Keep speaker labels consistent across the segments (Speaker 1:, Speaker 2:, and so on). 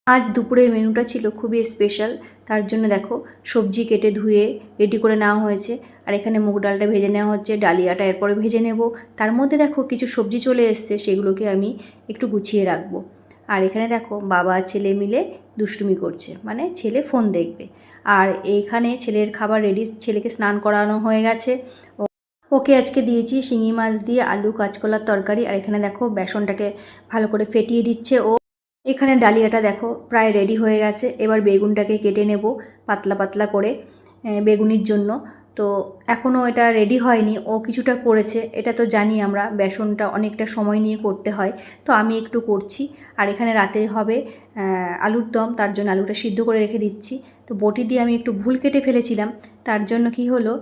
Speaker 1: আজ দুপুরের মেনুটা ছিল খুবই স্পেশাল। তার জন্য দেখো সবজি কেটে ধুয়ে রেডি করে নেওয়া হয়েছে। আর এখানে মুগ ডালটা ভেজে নেওয়া হচ্ছে, ডালিয়াটা এরপরে ভেজে নেব। তার মধ্যে দেখো কিছু সবজি চলে এসছে, সেগুলোকে আমি একটু গুছিয়ে রাখবো। আর এখানে দেখো বাবা ছেলে মিলে দুষ্টুমি করছে, মানে ছেলে ফোন দেখবে। আর এইখানে ছেলের খাবার রেডি, ছেলেকে স্নান করানো হয়ে গেছে। ওকে আজকে দিয়েছি শিঙি মাছ দিয়ে আলু কাঁচকলার তরকারি। আর এখানে দেখো বেসনটাকে ভালো করে ফেটিয়ে দিচ্ছে ও। এখানে ডালিয়াটা দেখো প্রায় রেডি হয়ে গেছে। এবার বেগুনটাকে কেটে নেব পাতলা পাতলা করে বেগুনির জন্য। তো এখনও এটা রেডি হয়নি, ও কিছুটা করেছে। এটা তো জানি আমরা বেসনটা অনেকটা সময় নিয়ে করতে হয়, তো আমি একটু করছি। আর এখানে রাতে হবে আলুর দম, তার জন্য আলুটা সিদ্ধ করে রেখে দিচ্ছি। তো বটি দিয়ে আমি একটু ভুল কেটে ফেলেছিলাম, তার জন্য কি হলো,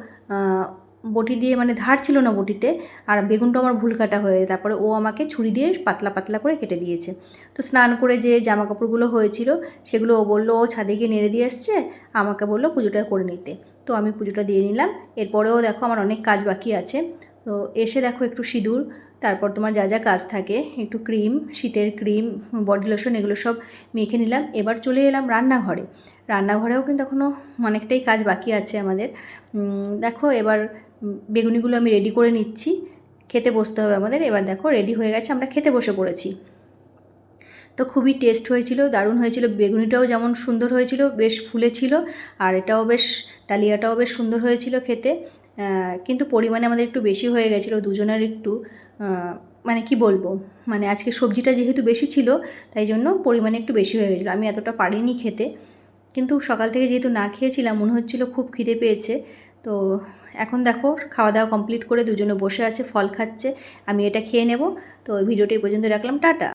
Speaker 1: বটি দিয়ে মানে ধার ছিল না বটিতে, আর বেগুনটা আমার ভুল কাটা হয়ে, তারপরে ও আমাকে ছুরি দিয়ে পাতলা পাতলা করে কেটে দিয়েছে। তো স্নান করে যে জামা কাপড়গুলো হয়েছিল সেগুলো ও বললো ও ছাদে গিয়ে নেড়ে দিয়ে এসছে, আমাকে বললো পুজোটা করে নিতে। তো আমি পুজোটা দিয়ে নিলাম। এরপরেও দেখো আমার অনেক কাজ বাকি আছে। তো এসে দেখো একটু সিঁদুর, তারপর তোমার যা যা কাজ থাকে, একটু ক্রিম, শীতের ক্রিম, বডি লোশন, এগুলো সব মেখে নিলাম। এবার চলে এলাম রান্নাঘরে। রান্নাঘরেও কিন্তু এখনও অনেকটাই কাজ বাকি আছে আমাদের। দেখো এবার বেগুনিগুলো আমি রেডি করে নিচ্ছি, খেতে বসতে হবে আমাদের। এবার দেখো রেডি হয়ে গেছে, আমরা খেতে বসে পড়েছি। তো খুবই টেস্ট হয়েছিল, দারুণ হয়েছিল। বেগুনিটাও যেমন সুন্দর হয়েছিল, বেশ ফুলেছিল। আর এটাও বেশ, ডালিয়াটাও বেশ সুন্দর হয়েছিল খেতে। কিন্তু পরিমাণে আমাদের একটু বেশি হয়ে গেছিলো দুজনের একটু, মানে কি বলবো, মানে আজকে সবজিটা যেহেতু বেশি ছিল তাই জন্য পরিমাণে একটু বেশি হয়ে গেছিলো। আমি এতটা পারিনি খেতে, কিন্তু সকাল থেকে যেহেতু না খেয়েছিলাম মনে হচ্ছিলো খুব খিদে পেয়েছে। তো এখন দেখো খাওয়া দাওয়া কমপ্লিট করে দুজনে বসে আছে, ফল খাচ্ছে। আমি এটা খেয়ে নেব। তো ভিডিওটি এই পর্যন্ত রাখলাম, টাটা।